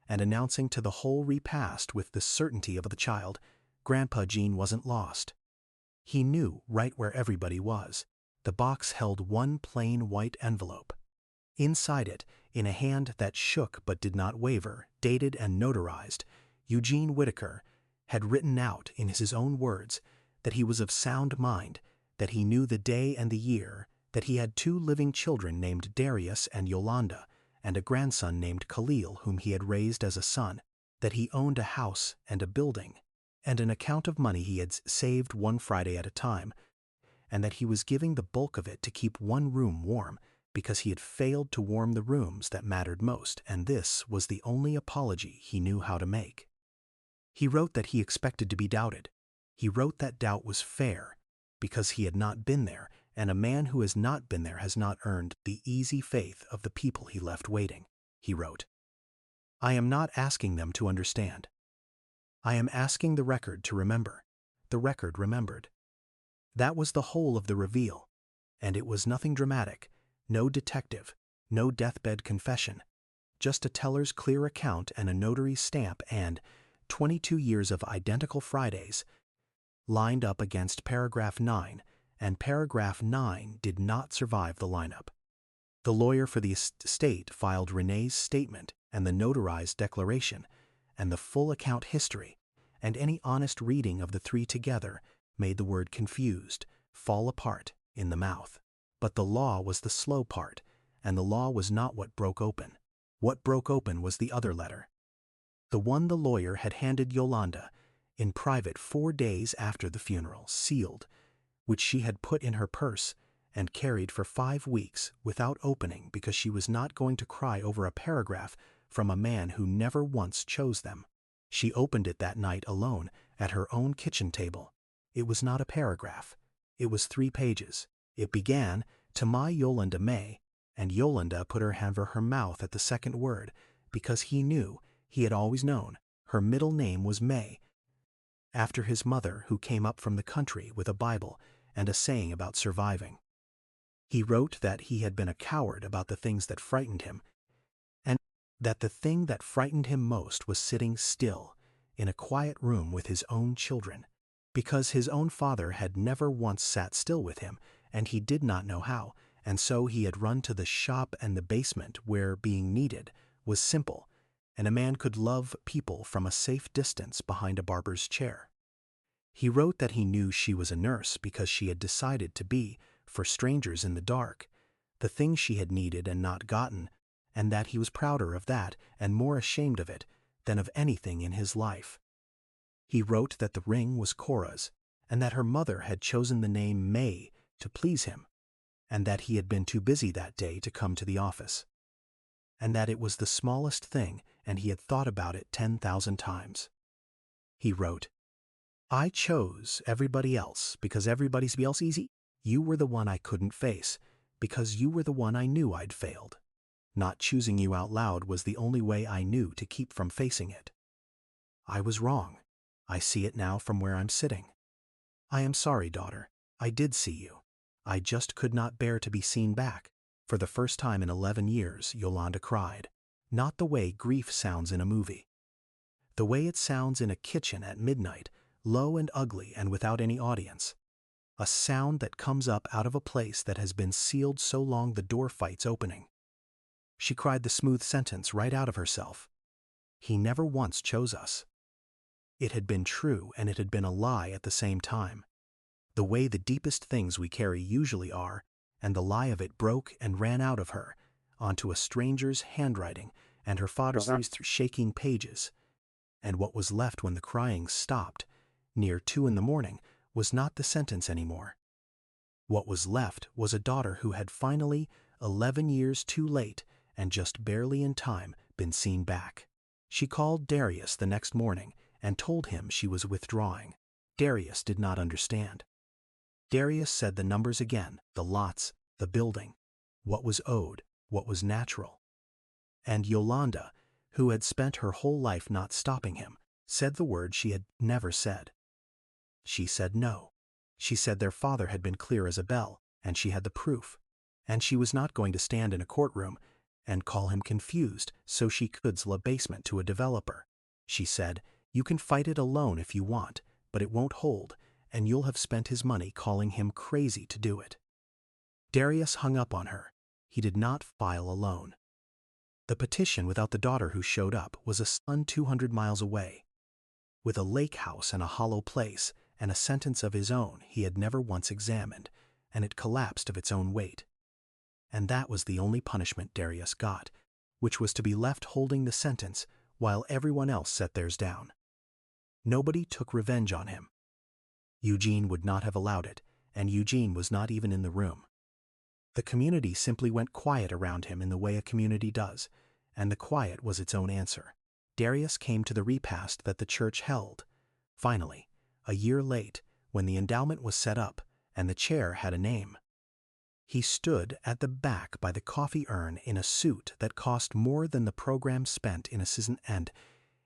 and announcing to the whole repast with the certainty of the child, Grandpa Gene wasn't lost. He knew right where everybody was. The box held one plain white envelope. Inside it, in a hand that shook but did not waver, dated and notarized, Eugene Whitaker had written out in his own words that he was of sound mind, that he knew the day and the year, that he had 2 living children named Darius and Yolanda, and a grandson named Khalil whom he had raised as a son, that he owned a house and a building, and an account of money he had saved one Friday at a time, and that he was giving the bulk of it to keep one room warm, because he had failed to warm the rooms that mattered most, and this was the only apology he knew how to make. He wrote that he expected to be doubted. He wrote that doubt was fair, because he had not been there, and a man who has not been there has not earned the easy faith of the people he left waiting. He wrote, "I am not asking them to understand. I am asking the record to remember." The record remembered. That was the whole of the reveal, and it was nothing dramatic, no detective, no deathbed confession, just a teller's clear account and a notary's stamp and 22 years of identical Fridays lined up against paragraph 9, and paragraph 9 did not survive the lineup. The lawyer for the estate filed Renee's statement and the notarized declaration, and the full account history, and any honest reading of the 3 together made the word confused fall apart in the mouth. But the law was the slow part, and the law was not what broke open. What broke open was the other letter. the one the lawyer had handed Yolanda in private 4 days after the funeral, sealed, which she had put in her purse and carried for 5 weeks without opening because she was not going to cry over a paragraph from a man who never once chose them. She opened it that night alone at her own kitchen table. It was not a paragraph. It was 3 pages. It began, "To my Yolanda May," and Yolanda put her hand over her mouth at the second word because he had always known, her middle name was May, after his mother, who came up from the country with a Bible and a saying about surviving. He wrote that he had been a coward about the things that frightened him, and that the thing that frightened him most was sitting still in a quiet room with his own children, because his own father had never once sat still with him, and he did not know how, and so he had run to the shop and the basement where being needed was simple, and a man could love people from a safe distance behind a barber's chair. He wrote that he knew she was a nurse because she had decided to be, for strangers in the dark, the thing she had needed and not gotten, and that he was prouder of that and more ashamed of it than of anything in his life. He wrote that the ring was Cora's, and that her mother had chosen the name May to please him, and that he had been too busy that day to come to the office, and that it was the smallest thing and he had thought about it 10,000 times. He wrote, "I chose everybody else because everybody else easy. You were the one I couldn't face because you were the one I knew I'd failed. Not choosing you out loud was the only way I knew to keep from facing it. I was wrong. I see it now from where I'm sitting. I am sorry, daughter. I did see you. I just could not bear to be seen back." For the first time in 11 years, Yolanda cried. Not the way grief sounds in a movie. The way it sounds in a kitchen at midnight, low and ugly and without any audience. A sound that comes up out of a place that has been sealed so long the door fights opening. She cried the smooth sentence right out of herself. He never once chose us. It had been true and it had been a lie at the same time. The way the deepest things we carry usually are, and the lie of it broke and ran out of her, onto a stranger's handwriting and her father's shaking pages. And what was left when the crying stopped, near 2 in the morning, was not the sentence anymore. What was left was a daughter who had finally, 11 years too late and just barely in time, been seen back. She called Darius the next morning and told him she was withdrawing. Darius did not understand. Darius said the numbers again, the lots, the building, what was owed, what was natural. And Yolanda, who had spent her whole life not stopping him, said the word she had never said. She said no. She said their father had been clear as a bell, and she had the proof. And she was not going to stand in a courtroom and call him confused so she could sell a basement to a developer. She said, "You can fight it alone if you want, but it won't hold, and you'll have spent his money calling him crazy to do it." Darius hung up on her. He did not file alone. The petition without the daughter who showed up was a son 200 miles away, with a lake house and a hollow place and a sentence of his own he had never once examined, and it collapsed of its own weight. And that was the only punishment Darius got, which was to be left holding the sentence while everyone else set theirs down. Nobody took revenge on him. Eugene would not have allowed it, and Eugene was not even in the room. The community simply went quiet around him in the way a community does, and the quiet was its own answer. Darius came to the repast that the church held. Finally, a year late, when the endowment was set up, and the chair had a name. He stood at the back by the coffee urn in a suit that cost more than the program spent in a season, and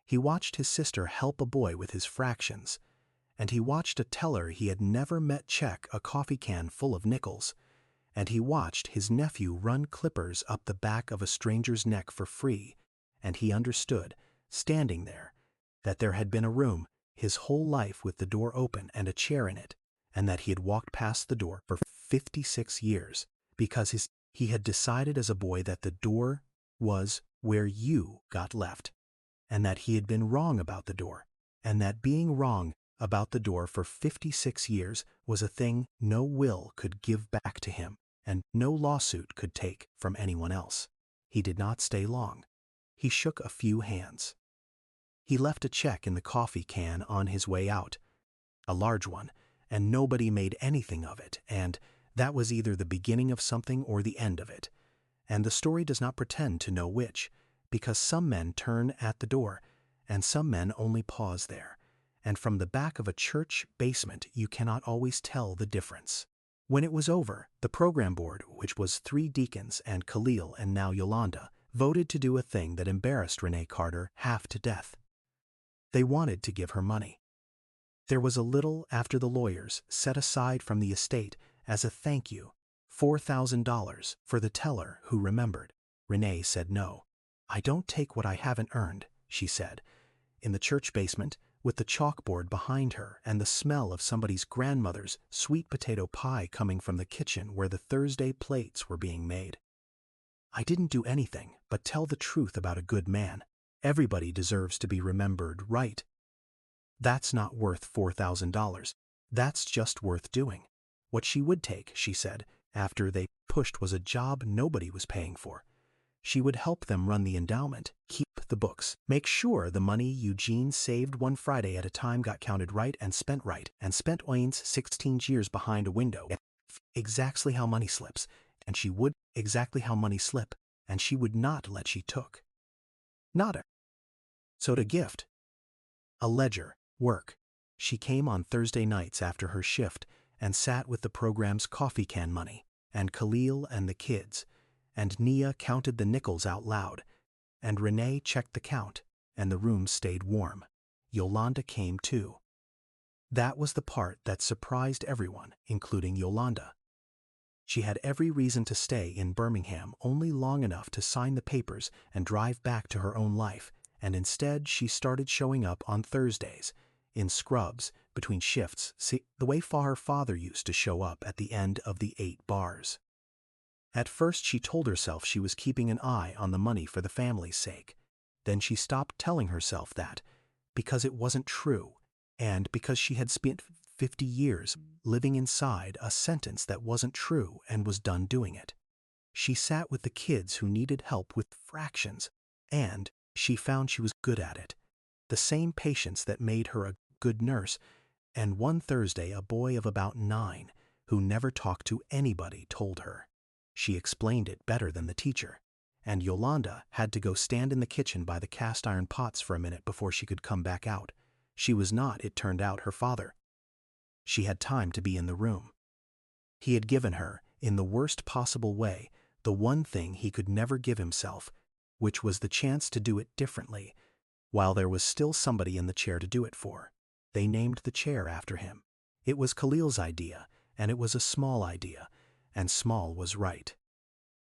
he watched his sister help a boy with his fractions, and he watched a teller he had never met check a coffee can full of nickels, and he watched his nephew run clippers up the back of a stranger's neck for free, and he understood, standing there, that there had been a room his whole life with the door open and a chair in it, and that he had walked past the door for 56 years, because he had decided as a boy that the door was where you got left, and that he had been wrong about the door, and that being wrong about the door for 56 years was a thing no will could give back to him, and no lawsuit could take from anyone else. He did not stay long. He shook a few hands. He left a check in the coffee can on his way out, a large one, and nobody made anything of it, and that was either the beginning of something or the end of it. And the story does not pretend to know which, because some men turn at the door, and some men only pause there, and from the back of a church basement you cannot always tell the difference. When it was over, the program board, which was 3 deacons and Khalil and now Yolanda, voted to do a thing that embarrassed Renee Carter half to death. They wanted to give her money. There was a little after the lawyers set aside from the estate as a thank you, $4,000 for the teller who remembered. Renee said no. "I don't take what I haven't earned," she said. In the church basement, with the chalkboard behind her and the smell of somebody's grandmother's sweet potato pie coming from the kitchen where the Thursday plates were being made. "I didn't do anything but tell the truth about a good man. Everybody deserves to be remembered, right? That's not worth $4,000. That's just worth doing." What she would take, she said, after they pushed was a job nobody was paying for. She would help them run the endowment, keep the books, make sure the money Eugene saved one Friday at a time got counted right, and spent Owen's 16 years behind a window. Exactly how money slips, and she would exactly how money slip, and she would not let she took. Not a. So to gift. A ledger, work. She came on Thursday nights after her shift and sat with the program's coffee can money, and Khalil and the kids, and Nia counted the nickels out loud, and Renee checked the count, and the room stayed warm. Yolanda came too. That was the part that surprised everyone, including Yolanda. She had every reason to stay in Birmingham only long enough to sign the papers and drive back to her own life, and instead she started showing up on Thursdays, in scrubs, between shifts, the way her father used to show up at the end of the 8 bars. At first she told herself she was keeping an eye on the money for the family's sake. Then she stopped telling herself that, because it wasn't true, and because she had spent 50 years living inside a sentence that wasn't true and was done doing it. She sat with the kids who needed help with fractions, and she found she was good at it. The same patience that made her a good nurse. And one Thursday a boy of about 9, who never talked to anybody, told her. She explained it better than the teacher, and Yolanda had to go stand in the kitchen by the cast iron pots for a minute before she could come back out. She was not, it turned out, her father. She had time to be in the room. He had given her, in the worst possible way, the one thing he could never give himself, which was the chance to do it differently, while there was still somebody in the chair to do it for. They named the chair after him. It was Khalil's idea, and it was a small idea, and small was right.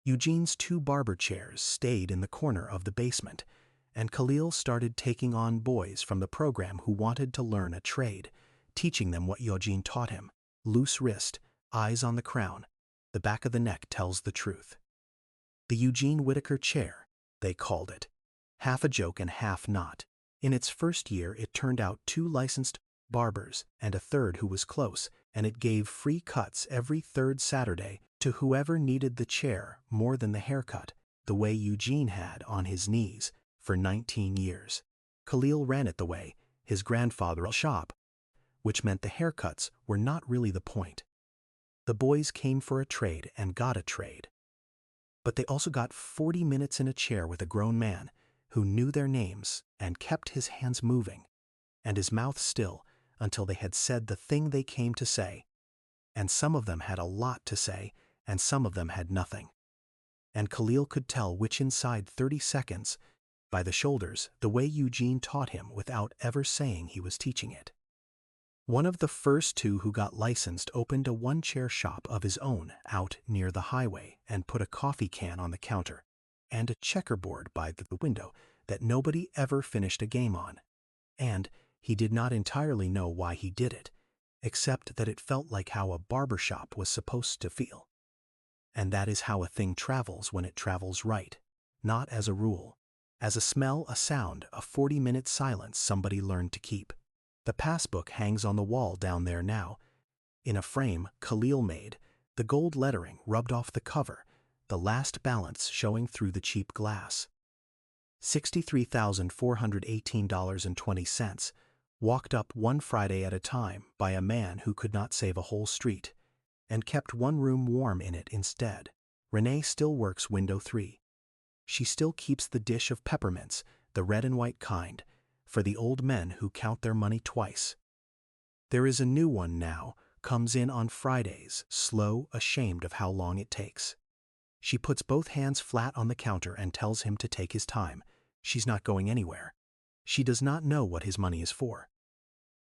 Eugene's 2 barber chairs stayed in the corner of the basement, and Khalil started taking on boys from the program who wanted to learn a trade, teaching them what Eugene taught him: loose wrist, eyes on the crown, the back of the neck tells the truth. The Eugene Whitaker chair, they called it, half a joke and half not. In its first year it turned out 2 licensed barbers and a third who was close, and it gave free cuts every 3rd Saturday to whoever needed the chair more than the haircut, the way Eugene had on his knees for 19 years. Khalil ran it the way his grandfather's shop, which meant the haircuts were not really the point. The boys came for a trade and got a trade. But they also got 40 minutes in a chair with a grown man who knew their names and kept his hands moving and his mouth still until they had said the thing they came to say. And some of them had a lot to say, and some of them had nothing. And Khalil could tell which inside 30 seconds, by the shoulders, the way Eugene taught him without ever saying he was teaching it. One of the first 2 who got licensed opened a 1-chair shop of his own out near the highway and put a coffee can on the counter and a checkerboard by the window that nobody ever finished a game on. And he did not entirely know why he did it, except that it felt like how a barber shop was supposed to feel. And that is how a thing travels when it travels right, not as a rule. As a smell, a sound, a 40-minute silence somebody learned to keep. The Passbook hangs on the wall down there now, in a frame Khalil made, the gold lettering rubbed off the cover, the last balance showing through the cheap glass. $63,418.20, walked up one Friday at a time by a man who could not save a whole street, and kept one room warm in it instead. Renee still works window 3. She still keeps the dish of peppermints, the red and white kind, for the old men who count their money twice. There is a new one now, comes in on Fridays, slow, ashamed of how long it takes. She puts both hands flat on the counter and tells him to take his time. She's not going anywhere. She does not know what his money is for.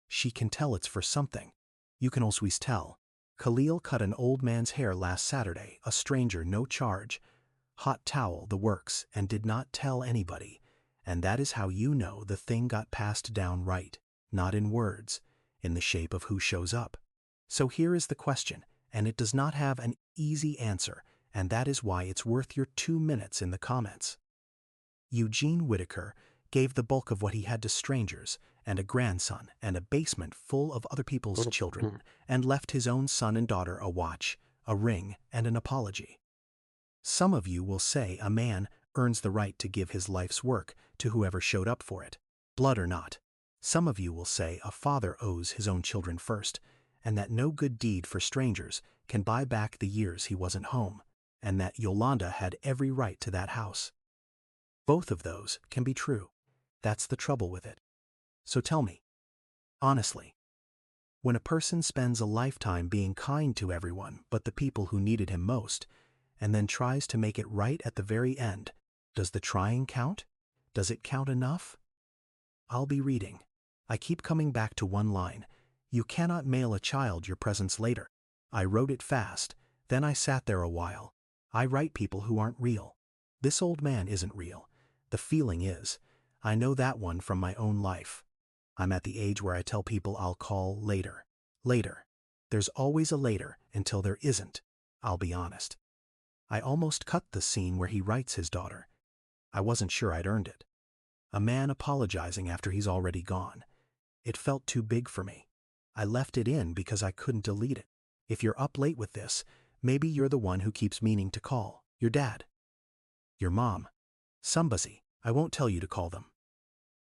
She can tell it's for something. You can always tell. Khalil cut an old man's hair last Saturday, a stranger, no charge. Hot towel, the works, and did not tell anybody. And that is how you know the thing got passed down right, not in words, in the shape of who shows up. So here is the question, and it does not have an easy answer, and that is why it's worth your 2 minutes in the comments. Eugene Whitaker gave the bulk of what he had to strangers, and a grandson, and a basement full of other people's children, and left his own son and daughter a watch, a ring, and an apology. Some of you will say a man earns the right to give his life's work to whoever showed up for it, blood or not. Some of you will say a father owes his own children first, and that no good deed for strangers can buy back the years he wasn't home, and that Yolanda had every right to that house. Both of those can be true. That's the trouble with it. So tell me, honestly, when a person spends a lifetime being kind to everyone but the people who needed him most, and then tries to make it right at the very end, does the trying count? Does it count enough? I'll be reading. I keep coming back to one line. You cannot mail a child your presents later. I wrote it fast, then I sat there a while. I write people who aren't real. This old man isn't real. The feeling is. I know that one from my own life. I'm at the age where I tell people I'll call later. Later. There's always a later until there isn't. I'll be honest. I almost cut the scene where he writes his daughter. I wasn't sure I'd earned it. A man apologizing after he's already gone. It felt too big for me. I left it in because I couldn't delete it. If you're up late with this, maybe you're the one who keeps meaning to call. Your dad. Your mom. Somebody. I won't tell you to call them.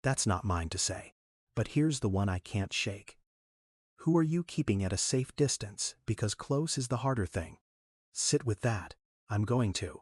That's not mine to say. But here's the one I can't shake. Who are you keeping at a safe distance, because close is the harder thing? Sit with that. I'm going to.